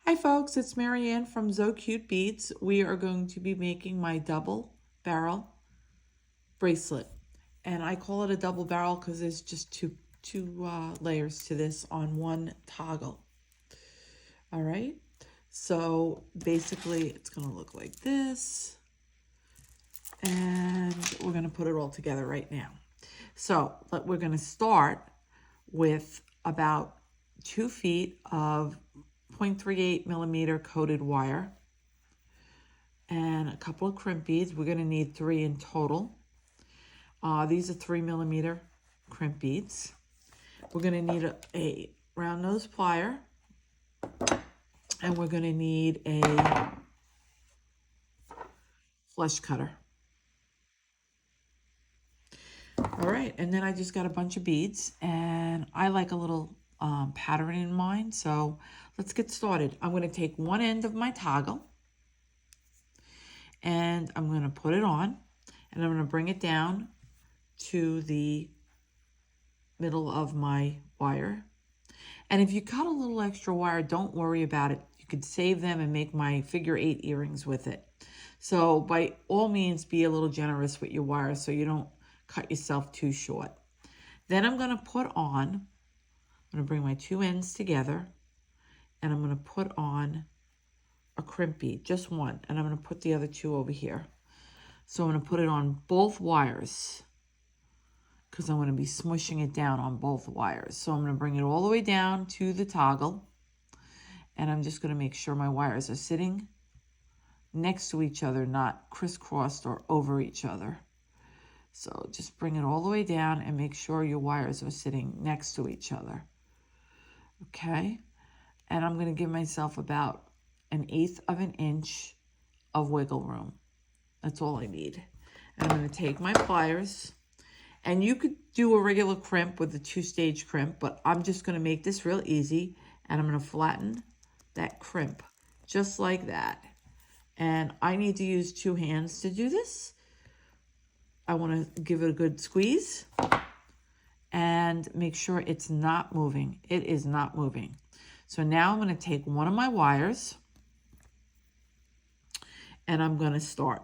Hi folks, it's Marianne from So Cute Beads. We are going to be making my double barrel bracelet. And I call it a double barrel because there's just two layers to this on one toggle. All right, so basically it's gonna look like this. And we're gonna put it all together right now. So we're gonna start with about 2 feet of 0.38 millimeter coated wire and a couple of crimp beads. We're going to need 3 in total. These are 3 millimeter crimp beads. We're going to need a round nose plier, and we're going to need a flesh cutter. All right, and then I just got a bunch of beads, and I like a little pattern in mind, so let's get started. I'm going to take one end of my toggle, and I'm going to put it on, and I'm going to bring it down to the middle of my wire. And if you cut a little extra wire, don't worry about it. You could save them and make my figure 8 earrings with it. So by all means, be a little generous with your wire so you don't cut yourself too short. Then I'm going to put on, I'm going to bring my 2 ends together, and I'm going to put on a crimp bead, just one, and I'm going to put the other 2 over here. So I'm going to put it on both wires because I'm going to be smushing it down on both wires. So I'm going to bring it all the way down to the toggle, and I'm just going to make sure my wires are sitting next to each other, not crisscrossed or over each other. So just bring it all the way down and make sure your wires are sitting next to each other. Okay, and I'm going to give myself about 1/8 of an inch of wiggle room. That's all I need. And I'm going to take my pliers, and you could do a regular crimp with a 2-stage crimp, but I'm just going to make this real easy, and I'm going to flatten that crimp just like that. And I need to use 2 hands to do this. I want to give it a good squeeze and make sure it's not moving. It is not moving. So now I'm going to take one of my wires, and I'm going to start.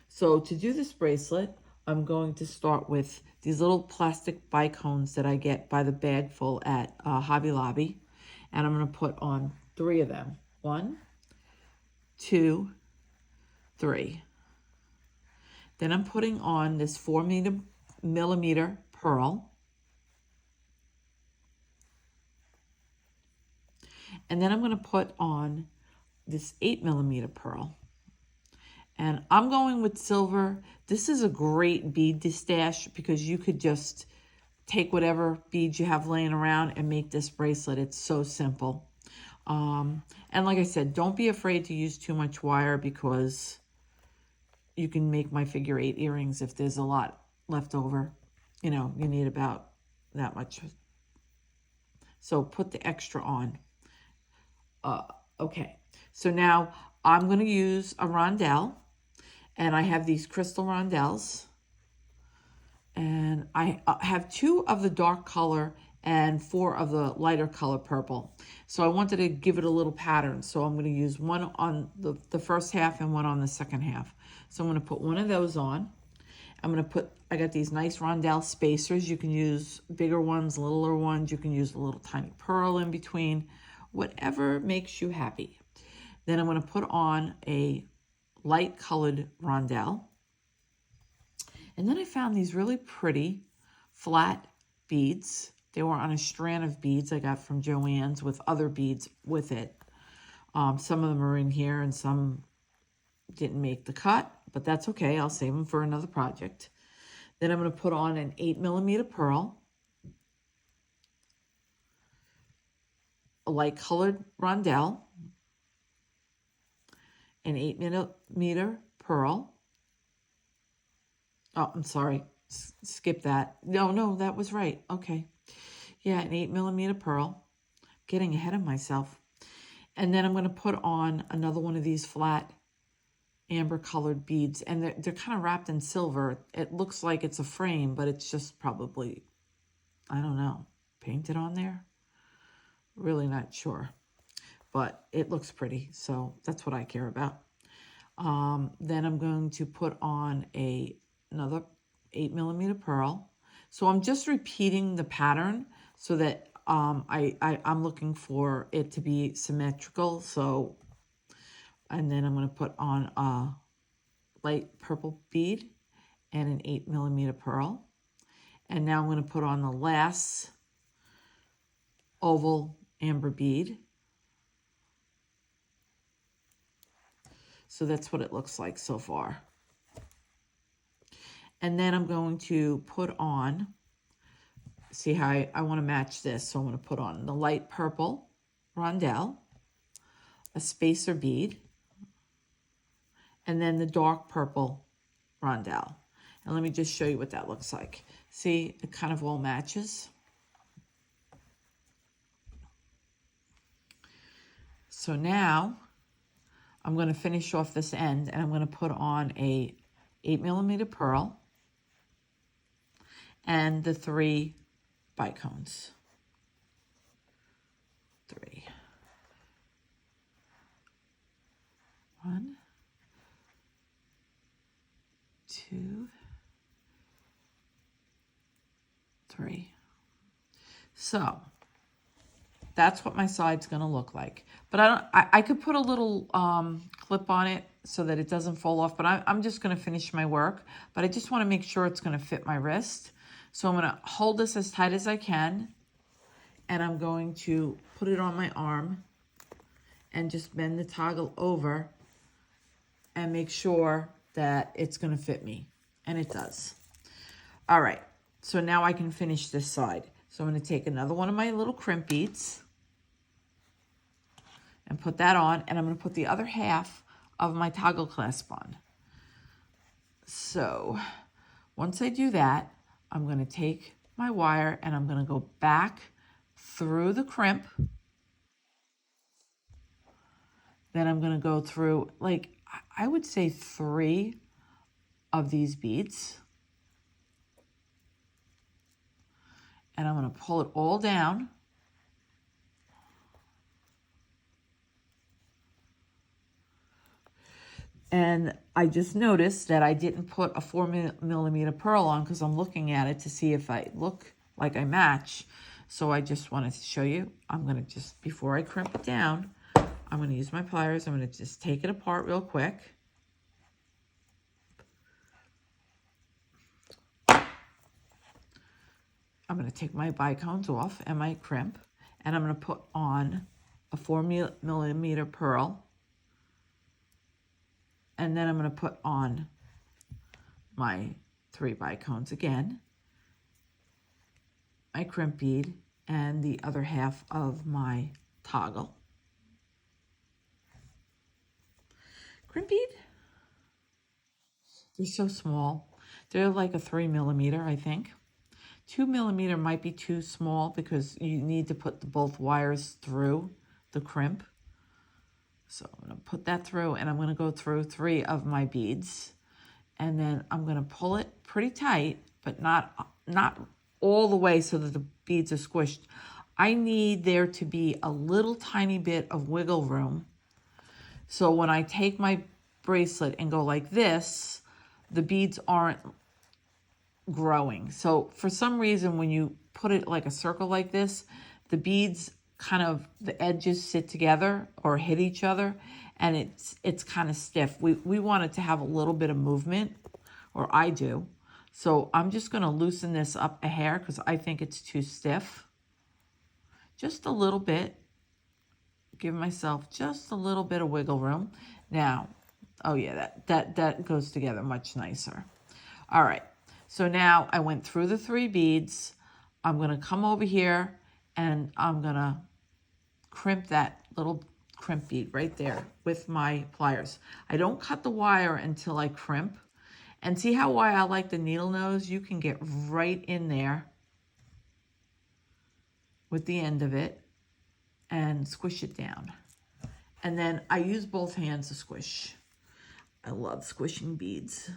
So to do this bracelet, I'm going to start with these little plastic bicones that I get by the bagful at Hobby Lobby. And I'm going to put on 3 of them. 1, 2, 3. Then I'm putting on this 4 millimeter pearl. And then I'm going to put on this 8 millimeter pearl. And I'm going with silver. This is a great bead to stash because you could just take whatever beads you have laying around and make this bracelet. It's so simple. And like I said, don't be afraid to use too much wire because you can make my figure 8 earrings if there's a lot left over. You know, you need about that much. So put the extra on. Okay, so now I'm going to use a rondelle. And I have these crystal rondelles. And I have 2 of the dark color and 4 of the lighter color purple. So I wanted to give it a little pattern. So I'm going to use one on the first half and one on the second half. So I'm going to put one of those on. I got these nice rondelle spacers. You can use bigger ones, littler ones. You can use a little tiny pearl in between. Whatever makes you happy. Then I'm going to put on a light colored rondelle. And then I found these really pretty flat beads. They were on a strand of beads I got from Joann's with other beads with it. Some of them are in here and some didn't make the cut, but that's okay. I'll save them for another project. Then I'm going to put on an 8 millimeter pearl, a light colored rondelle, an 8 millimeter pearl. Oh, I'm sorry. Skip that. No, that was right. Okay. Yeah, an 8 millimeter pearl. Getting ahead of myself. And then I'm going to put on another one of these flat amber colored beads. And they're kind of wrapped in silver. It looks like it's a frame, but it's just probably, I don't know, painted on there. Really not sure. but it looks pretty. So that's what I care about. Then I'm going to put on another 8mm pearl. So I'm just repeating the pattern so that I'm looking for it to be symmetrical. So, and then I'm going to put on a light purple bead and an 8mm pearl. And now I'm going to put on the last oval amber bead. So that's what it looks like so far. And then I'm going to put on, see how I want to match this. So I'm going to put on the light purple rondelle, a spacer bead, and then the dark purple rondelle. And let me just show you what that looks like. See, it kind of all matches. So now I'm going to finish off this end, and I'm going to put on a 8mm pearl and the 3 bicones. 3. 1, 2, 3. So that's what my side's going to look like. But I could put a little clip on it so that it doesn't fall off. But I'm just going to finish my work. But I just want to make sure it's going to fit my wrist. So I'm going to hold this as tight as I can. And I'm going to put it on my arm and just bend the toggle over and make sure that it's going to fit me. And it does. All right. So now I can finish this side. So I'm going to take another one of my little crimp beads and put that on. And I'm going to put the other half of my toggle clasp on. So once I do that, I'm going to take my wire and I'm going to go back through the crimp. Then I'm going to go through, like, I would say 3 of these beads. And I'm going to pull it all down. And I just noticed that I didn't put a 4mm pearl on because I'm looking at it to see if I look like I match. So I just wanted to show you. I'm going to just, before I crimp it down, I'm going to use my pliers. I'm going to just take it apart real quick. I'm going to take my bicones off and my crimp, and I'm going to put on a 4mm pearl. And then I'm going to put on my 3 bicones again, my crimp bead, and the other half of my toggle. Crimp bead? They're so small. They're like a 3mm, I think. 2mm might be too small because you need to put both wires through the crimp. So I'm going to put that through, and I'm going to go through 3 of my beads. And then I'm going to pull it pretty tight, but not all the way so that the beads are squished. I need there to be a little tiny bit of wiggle room. So when I take my bracelet and go like this, the beads aren't growing. So for some reason, when you put it like a circle like this, the beads kind of, the edges sit together or hit each other, and it's kind of stiff. We want it to have a little bit of movement, or I do. So I'm just going to loosen this up a hair because I think it's too stiff. Just a little bit. Give myself just a little bit of wiggle room. Now, oh yeah, that goes together much nicer. All right. So now I went through the 3 beads. I'm going to come over here and I'm going to crimp that little crimp bead right there with my pliers. I don't cut the wire until I crimp. And see how why I like the needle nose? You can get right in there with the end of it and squish it down. And then I use both hands to squish. I love squishing beads.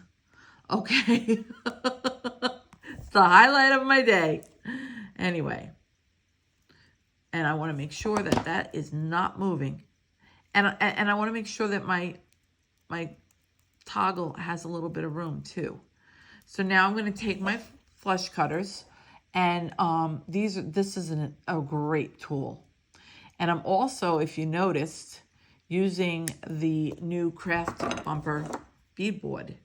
Okay. It's the highlight of my day. Anyway. And I want to make sure that that is not moving. And I want to make sure that my toggle has a little bit of room too. So now I'm going to take my flush cutters, and this is a great tool. And I'm also, if you noticed, using the new craft bumper bead board.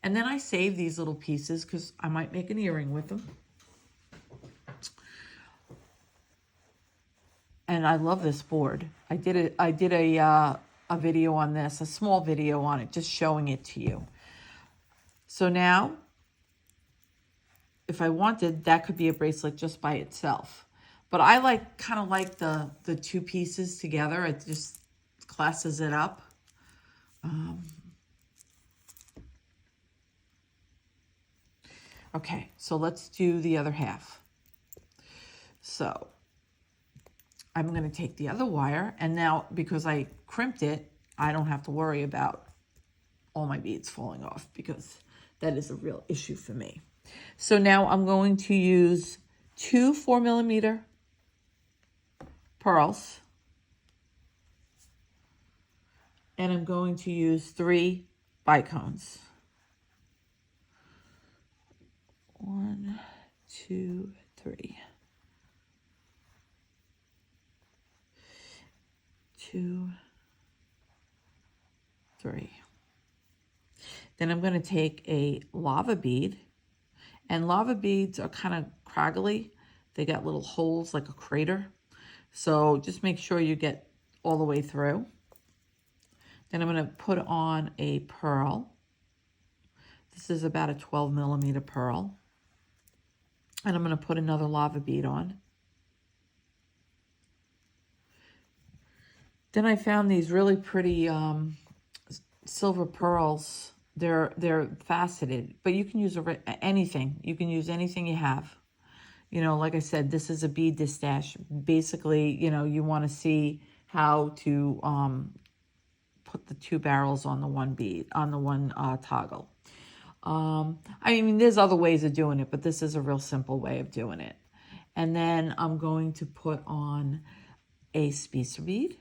And then I save these little pieces because I might make an earring with them. And I love this board. I did a video on this, a small video on it, just showing it to you. So now, if I wanted, that could be a bracelet just by itself. But I kind of like the two pieces together. It just classes it up. Okay, so let's do the other half. So I'm going to take the other wire, and now because I crimped it, I don't have to worry about all my beads falling off, because that is a real issue for me. So now I'm going to use 2 4mm pearls, and I'm going to use 3 bicones. 1, 2, 3. 2, 3. Then I'm going to take a lava bead, and lava beads are kind of craggly. They got little holes like a crater. So just make sure you get all the way through. Then I'm going to put on a pearl. This is about a 12mm pearl. And I'm going to put another lava bead on. Then I found these really pretty silver pearls. They're faceted, but you can use anything. You can use anything you have. You know, like I said, this is a bead distache. Basically, you know, you want to see how to put the 2 barrels on the one bead, on the one toggle. I mean, there's other ways of doing it, but this is a real simple way of doing it. And then I'm going to put on a spacer bead,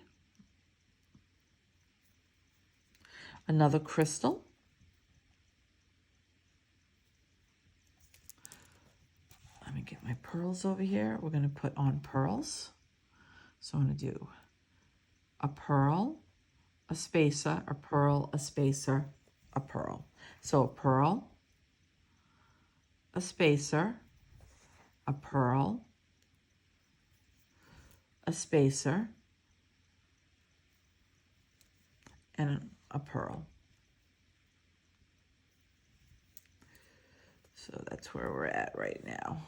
another crystal, let me get my pearls over here. We're going to put on pearls. So I'm going to do a pearl, a spacer, a pearl, a spacer, a pearl. So a pearl, a spacer, a pearl, a spacer, and a pearl. So that's where we're at right now.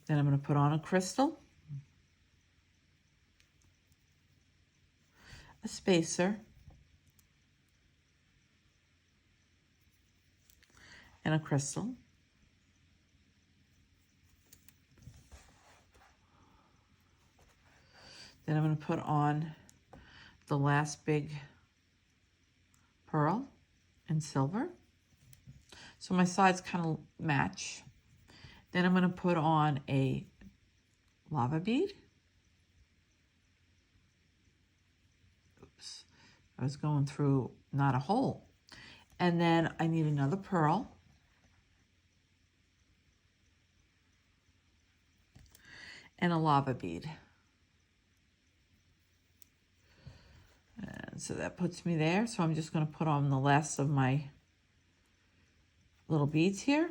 Then I'm going to put on a crystal, a spacer, and a crystal. Then I'm going to put on the last big pearl in silver. So my sides kind of match. Then I'm going to put on a lava bead. Oops, I was going through not a hole. And then I need another pearl. And a lava bead. And so that puts me there. So I'm just going to put on the last of my little beads here,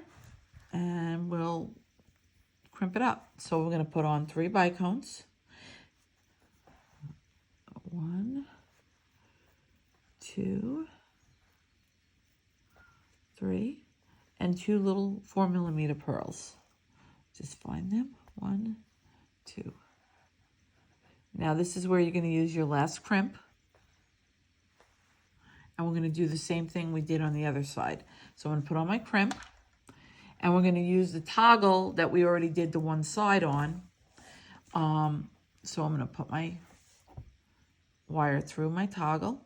and we'll crimp it up. So we're going to put on 3 bicones. 1, 2, 3, and 2 little 4mm pearls. Just find them. 1, 2. Now this is where you're going to use your last crimp. And we're going to do the same thing we did on the other side. So I'm going to put on my crimp, and we're going to use the toggle that we already did the one side on. So I'm going to put my wire through my toggle,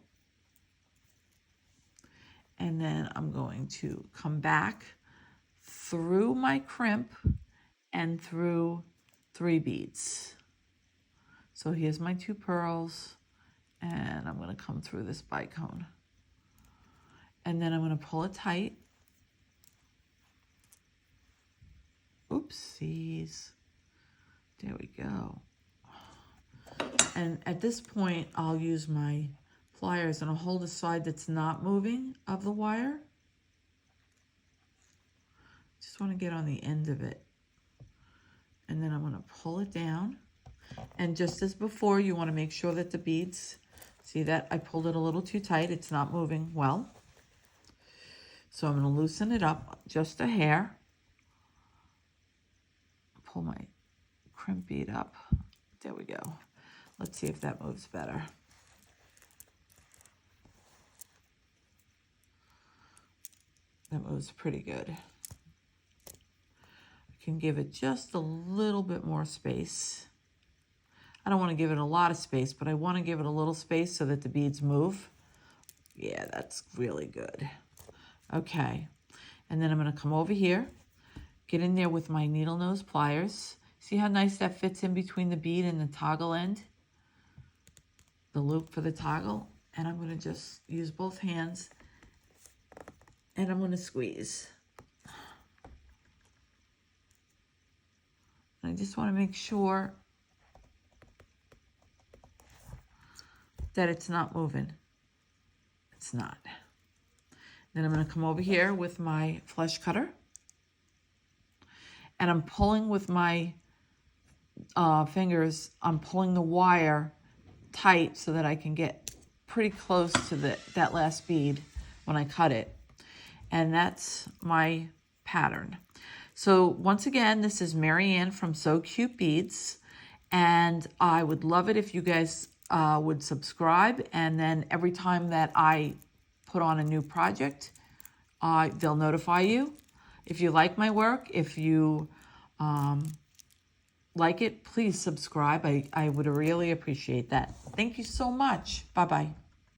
and then I'm going to come back through my crimp and through 3 beads. So here's my 2 pearls, and I'm going to come through this bicone. And then I'm going to pull it tight. Oopsies. There we go. And at this point, I'll use my pliers and I'll hold the side that's not moving of the wire. Just want to get on the end of it. And then I'm going to pull it down. And just as before, you want to make sure that the beads, see that I pulled it a little too tight. It's not moving well. So I'm going to loosen it up just a hair. Pull my crimp bead up. There we go. Let's see if that moves better. That moves pretty good. I can give it just a little bit more space. I don't want to give it a lot of space, but I want to give it a little space so that the beads move. Yeah, that's really good. Okay, and then I'm going to come over here, get in there with my needle nose pliers. See how nice that fits in between the bead and the toggle end? The loop for the toggle. And I'm going to just use both hands and I'm going to squeeze. And I just want to make sure that it's not moving. It's not. Then I'm going to come over here with my flesh cutter. And I'm pulling with my fingers, I'm pulling the wire tight so that I can get pretty close to that last bead when I cut it. And that's my pattern. So once again, this is Marianne from So Cute Beads. And I would love it if you guys would subscribe. And then every time that I put on a new project, they'll notify you. If you like my work, if you like it, please subscribe. I would really appreciate that. Thank you so much. Bye-bye.